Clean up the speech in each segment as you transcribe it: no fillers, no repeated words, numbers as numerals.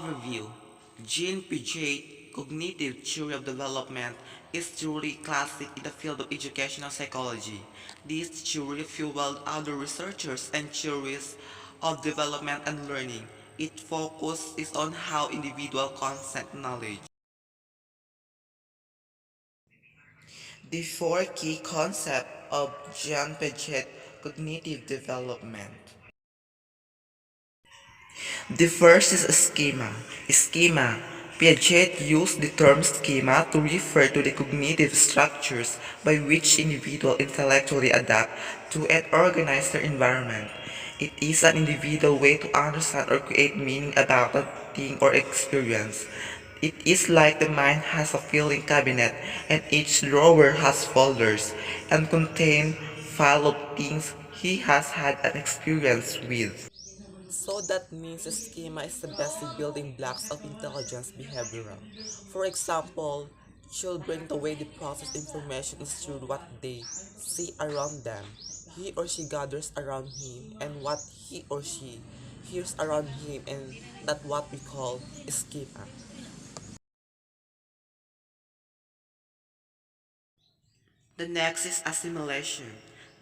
Overview. Jean Piaget cognitive theory of development is truly classic in the field of educational psychology. This theory fueled other researchers and theories of development and learning. Its focus is on how individual concept knowledge. The four key concepts of Jean Piaget cognitive development. The first is a schema. Schema. Piaget used the term schema to refer to the cognitive structures by which individuals intellectually adapt to and organize their environment. It is an individual way to understand or create meaning about a thing or experience. It is like the mind has a filing cabinet and each drawer has folders and contain file of things he has had an experience with. So that means a schema is the basic building blocks of intelligence behavioral. For example, children the way they process information is through what they see around them. He or she gathers around him and what he or she hears around him and that what we call schema. The next is assimilation.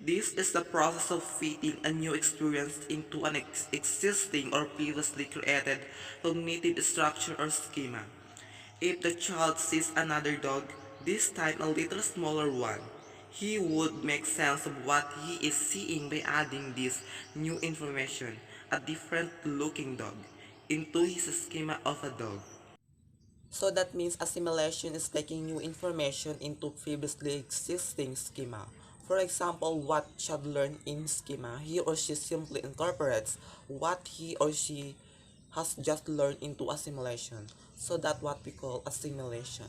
This is the process of fitting a new experience into an existing or previously created cognitive structure or schema. If the child sees another dog, this time a little smaller one, he would make sense of what he is seeing by adding this new information, a different looking dog, into his schema of a dog. So that means assimilation is taking new information into previously existing schema. For example, what child learned in schema, he or she simply incorporates what he or she has just learned into assimilation. So that's what we call assimilation.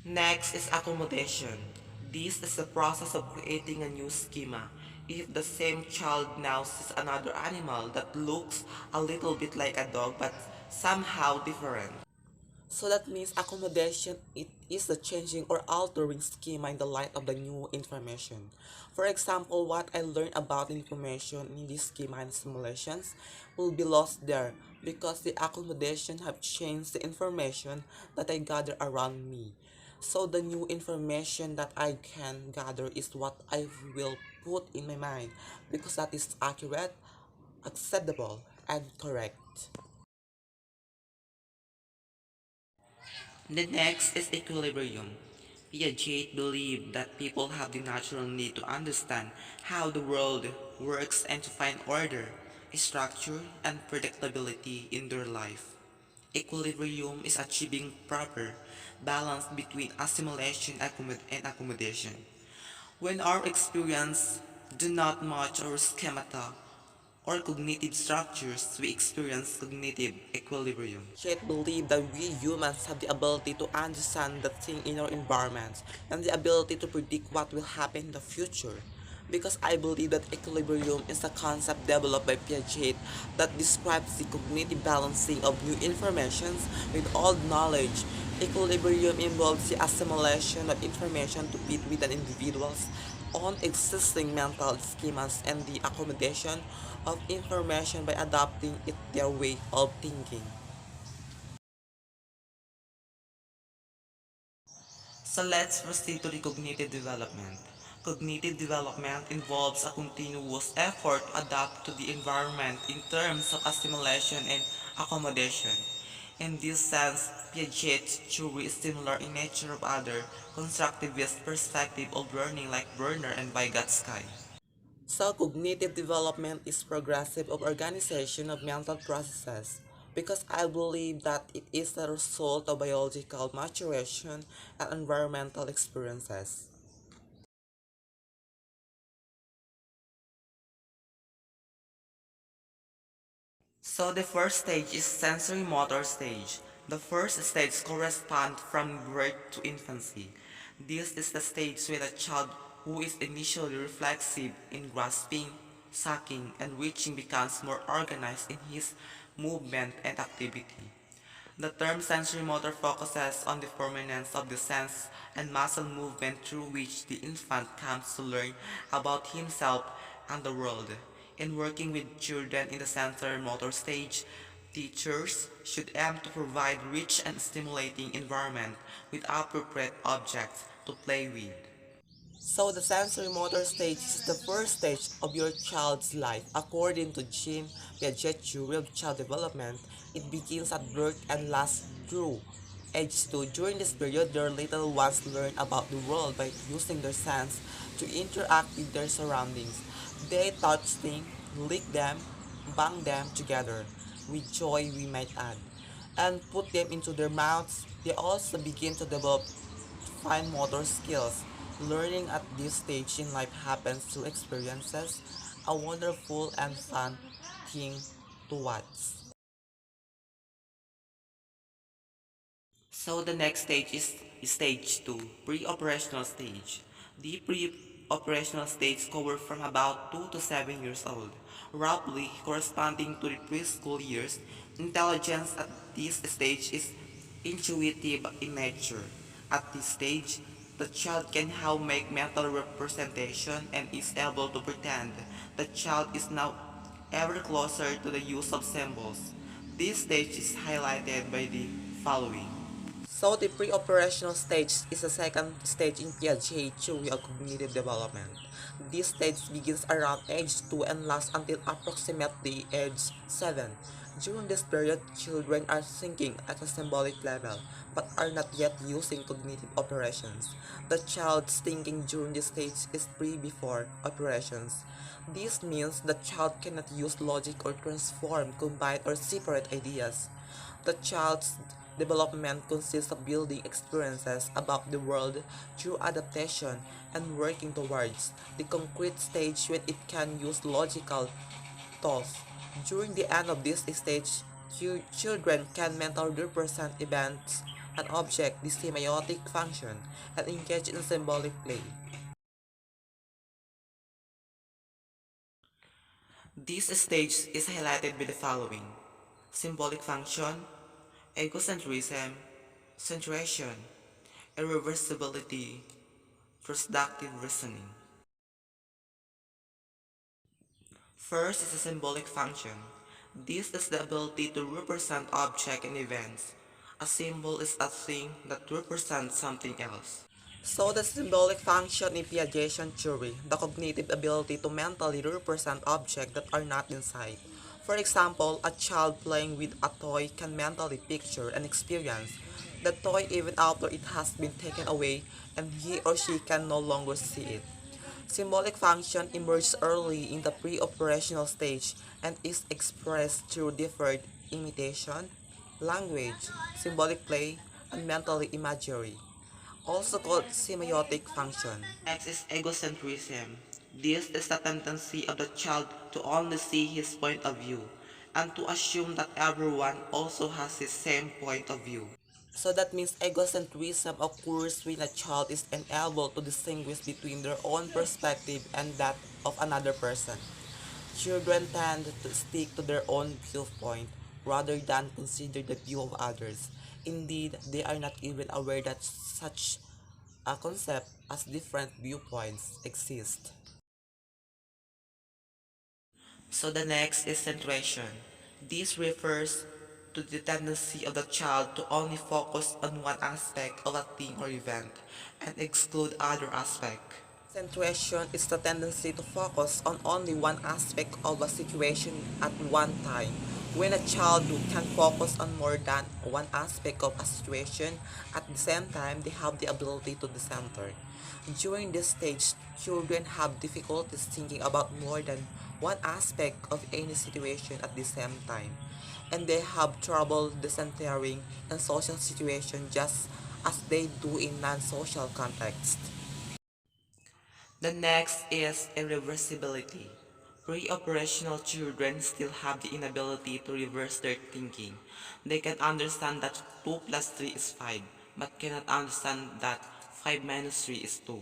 Next is accommodation. This is the process of creating a new schema. If the same child now sees another animal that looks a little bit like a dog but somehow different. So that means accommodation it is the changing or altering schema in the light of the new information. For example, what I learned about information in this schema and simulations will be lost there because the accommodation have changed the information that I gather around me. So the new information that I can gather is what I will put in my mind because that is accurate, acceptable, and correct. The next is equilibrium. Piaget believed that people have the natural need to understand how the world works and to find order, structure, and predictability in their life. Equilibrium is achieving proper balance between assimilation and accommodation. When our experience do not match our schemata or cognitive structures, we experience cognitive equilibrium. Yet believe that we humans have the ability to understand the thing in our environment and the ability to predict what will happen in the future. Because I believe that equilibrium is a concept developed by Piaget that describes the cognitive balancing of new information with old knowledge. Equilibrium involves the assimilation of information to fit with an individual's own existing mental schemas and the accommodation of information by adapting it their way of thinking. So let's proceed to the cognitive development. Cognitive development involves a continuous effort to adapt to the environment in terms of assimilation and accommodation. In this sense, Piaget's theory is similar in nature of other constructivist perspective of learning like Werner and Vygotsky. So cognitive development is progressive of organization of mental processes because I believe that it is the result of biological maturation and environmental experiences. So the first stage is sensory motor stage. The first stage corresponds from birth to infancy. This is the stage when a child who is initially reflexive in grasping, sucking, and reaching becomes more organized in his movement and activity. The term sensory motor focuses on the permanence of the sense and muscle movement through which the infant comes to learn about himself and the world. In working with children in the sensory motor stage, teachers should aim to provide rich and stimulating environment with appropriate objects to play with. So the sensory motor stage is the first stage of your child's life. According to Jean Piaget theory of child development, it begins at birth and lasts through age 2. During this period, their little ones learn about the world by using their sense to interact with their surroundings. They touch things, lick them, bang them together, with joy we might add, and put them into their mouths. They also begin to develop fine motor skills. Learning at this stage in life happens through experiences, a wonderful and fun thing to watch. So the next stage is stage 2, pre-operational stage. The pre-operational stage covers from about 2 to 7 years old, roughly corresponding to the preschool years. Intelligence at this stage is intuitive in nature. At this stage, the child can now make mental representation and is able to pretend. The child is now ever closer to the use of symbols. This stage is highlighted by the following. So the pre-operational stage is the second stage in Piaget theory of cognitive development. This stage begins around age 2 and lasts until approximately age 7. During this period, children are thinking at a symbolic level, but are not yet using cognitive operations. The child's thinking during this stage is pre-before operations. This means the child cannot use logic or transform, combine, or separate ideas. The child's development consists of building experiences about the world through adaptation and working towards the concrete stage when it can use logical thoughts. During the end of this stage, children can mentally represent events and object the semiotic function and engage in symbolic play. This stage is highlighted by the following: symbolic function, egocentrism, centration, irreversibility, transductive reasoning. First is a symbolic function. This is the ability to represent objects and events. A symbol is a thing that represents something else. So the symbolic function in Piagetian theory, the cognitive ability to mentally represent objects that are not in sight. For example, a child playing with a toy can mentally picture and experience the toy even after it has been taken away and he or she can no longer see it. Symbolic function emerges early in the pre-operational stage and is expressed through deferred imitation, language, symbolic play, and mentally imagery, also called semiotic function. Next is egocentrism. This is the tendency of the child to only see his point of view and to assume that everyone also has his same point of view. So that means egocentrism occurs when a child is unable to distinguish between their own perspective and that of another person. Children tend to stick to their own viewpoint rather than consider the view of others. Indeed, they are not even aware that such a concept as different viewpoints exist. So the next is centration. This refers to the tendency of the child to only focus on one aspect of a thing or event and exclude other aspects. Centration is the tendency to focus on only one aspect of a situation at one time. When a child can focus on more than one aspect of a situation at the same time, they have the ability to decenter. During this stage, children have difficulties thinking about more than one aspect of any situation at the same time, and they have trouble decentering in social situations just as they do in non-social contexts. The next is irreversibility. Pre-operational children still have the inability to reverse their thinking. They can understand that 2 plus 3 is 5, but cannot understand that 5 minus 3 is 2.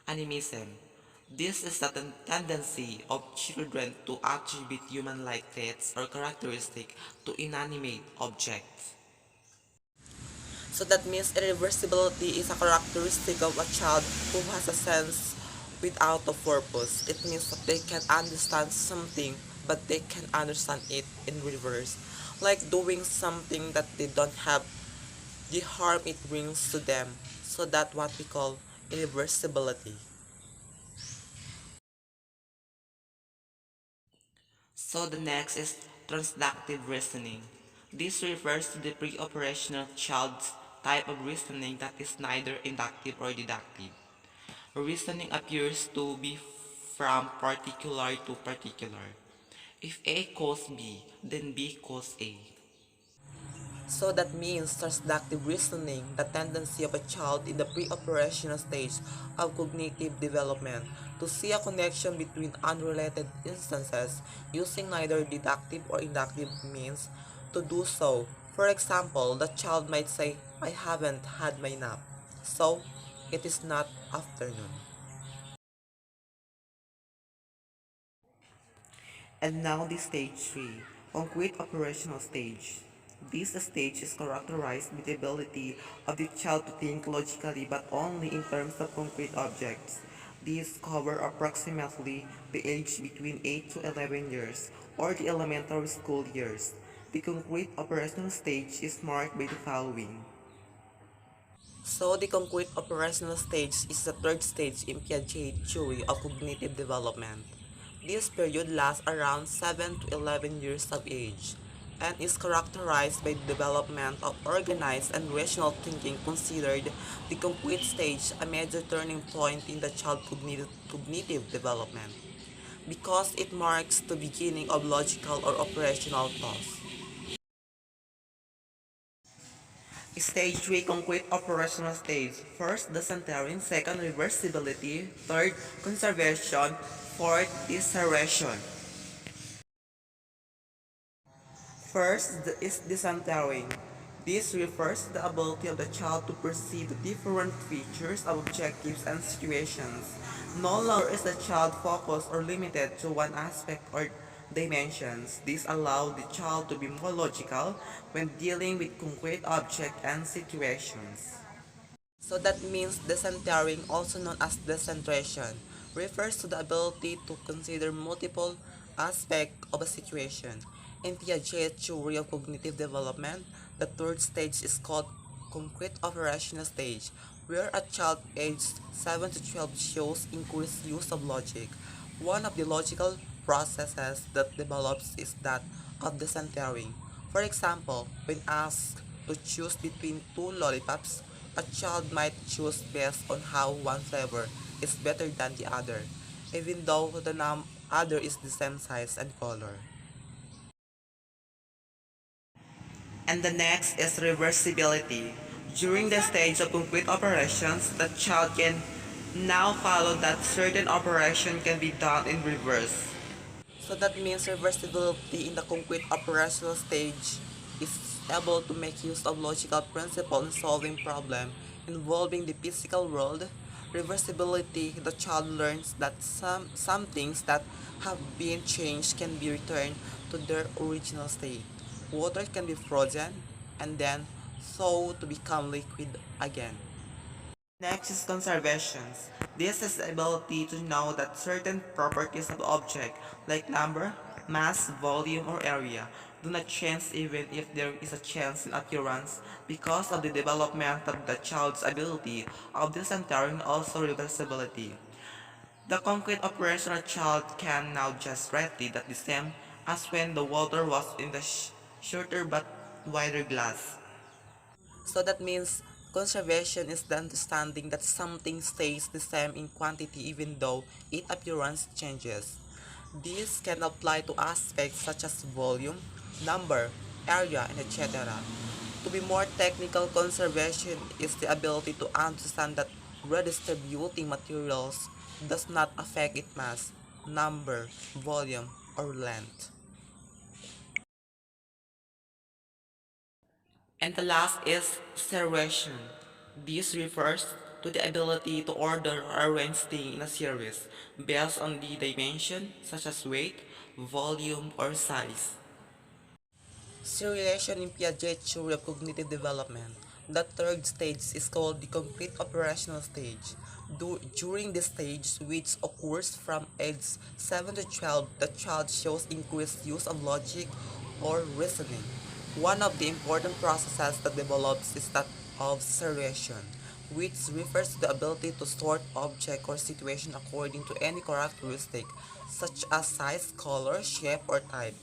Animism. This is the tendency of children to attribute human-like traits or characteristics to inanimate objects. So that means irreversibility is a characteristic of a child who has a sense without a purpose. It means that they can understand something, but they can understand it in reverse. Like doing something that they don't have, the harm it brings to them. So that's what we call irreversibility. So the next is transductive reasoning. This refers to the pre-operational child's type of reasoning that is neither inductive or deductive. Reasoning appears to be from particular to particular. If A cause B, then B cause A. So that means transductive reasoning, the tendency of a child in the pre-operational stage of cognitive development to see a connection between unrelated instances using neither deductive or inductive means to do so. For example, the child might say, I haven't had my nap, so it is not afternoon. And now the stage 3, concrete operational stage. This stage is characterized by the ability of the child to think logically but only in terms of concrete objects. These cover approximately the age between 8 to 11 years, or the elementary school years. The concrete operational stage is marked by the following. So the concrete operational stage is the third stage in Piaget theory of cognitive development. This period lasts around 7 to 11 years of age and is characterized by the development of organized and rational thinking considered the concrete stage a major turning point in the child cognitive development because it marks the beginning of logical or operational thoughts. Stage 3, concrete operational stage. First, decentering. Second, reversibility. Third, conservation. Fourth, dissertation. First is decentering. This refers to the ability of the child to perceive the different features of objectives and situations. No longer is the child focused or limited to one aspect or dimensions. This allows the child to be more logical when dealing with concrete objects and situations. So that means decentering, also known as decentration, refers to the ability to consider multiple aspects of a situation. In Piaget's theory of cognitive development, the third stage is called concrete operational stage, where a child aged 7 to 12 shows increased use of logic. One of the logical processes that develops is that of decentering. For example, when asked to choose between two lollipops, a child might choose based on how one flavor is better than the other, even though the other is the same size and color. And the next is reversibility. During the stage of complete operations, the child can now follow that certain operation can be done in reverse. So that means reversibility in the concrete operational stage is able to make use of logical principle in solving problem involving the physical world. Reversibility, the child learns that some things that have been changed can be returned to their original state. Water can be frozen and then thawed to become liquid again. Next is conservations. This is the ability to know that certain properties of object, like number, mass, volume, or area, do not change even if there is a change in occurrence because of the development of the child's ability of disentering also reversibility. The concrete operational child can now just write it at the same as when the water was in the shorter but wider glass. So that means conservation is the understanding that something stays the same in quantity even though its appearance changes. This can apply to aspects such as volume, number, area, and etc. To be more technical, conservation is the ability to understand that redistributing materials does not affect its mass, number, volume, or length. And the last is serration. This refers to the ability to order or arrange things in a series based on the dimension such as weight, volume, or size. Serialization in Piaget theory of cognitive development. The third stage is called the complete operational stage. During this stage, which occurs from age 7 to 12, the child shows increased use of logic or reasoning. One of the important processes that develops is that of seriation, which refers to the ability to sort object or situation according to any characteristic, such as size, color, shape, or type.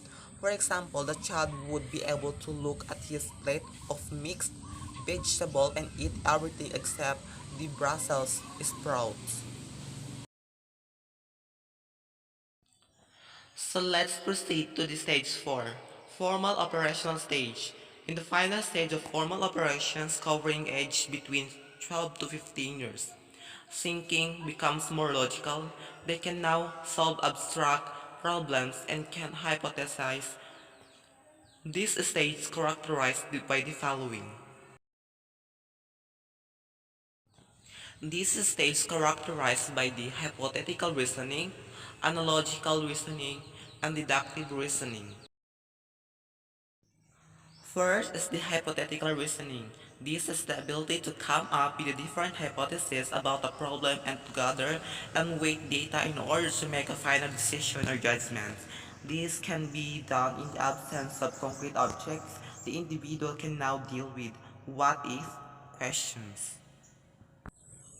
For example, the child would be able to look at his plate of mixed vegetable and eat everything except the Brussels sprouts. So let's proceed to the stage 4, formal operational stage. In the final stage of formal operations covering age between 12 to 15 years, thinking becomes more logical. They can now solve abstract problems and can hypothesize. This stage is characterized by the following. This stage is characterized by the hypothetical reasoning, analogical reasoning, and deductive reasoning. First is the hypothetical reasoning. This is the ability to come up with a different hypothesis about a problem and to gather and weigh data in order to make a final decision or judgment. This can be done in the absence of concrete objects. The individual can now deal with what if questions.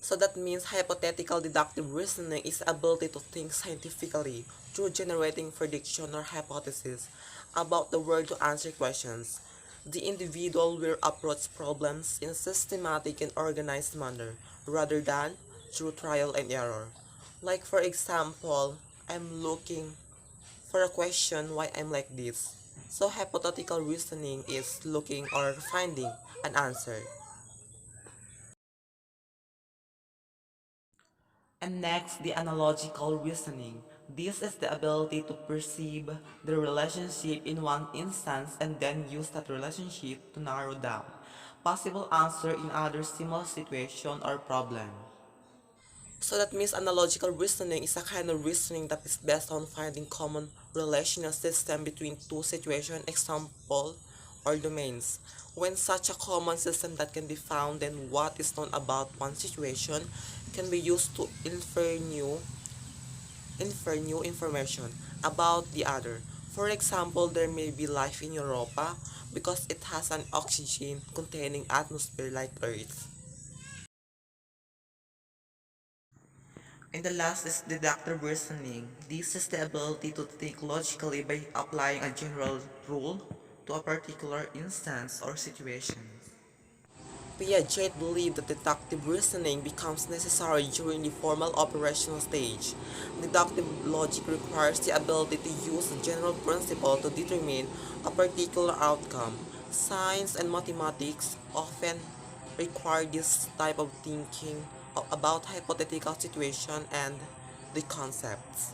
So that means hypothetical deductive reasoning is the ability to think scientifically through generating prediction or hypothesis about the world to answer questions. The individual will approach problems in a systematic and organized manner rather than through trial and error. Like for example, I'm looking for a question why I'm like this. So hypothetical reasoning is looking or finding an answer. And next, the analogical reasoning. This is the ability to perceive the relationship in one instance and then use that relationship to narrow down possible answer in other similar situation or problem. So that means analogical reasoning is a kind of reasoning that is based on finding common relational system between two situation, example, or domains. When such a common system that can be found, then what is known about one situation can be used to infer new information about the other. For example, there may be life in Europa because it has an oxygen containing atmosphere like Earth. And the last is deductive reasoning. This is the ability to think logically by applying a general rule to a particular instance or situation. Piaget believed that deductive reasoning becomes necessary during the formal operational stage. Deductive logic requires the ability to use a general principle to determine a particular outcome. Science and mathematics often require this type of thinking about hypothetical situation and the concepts.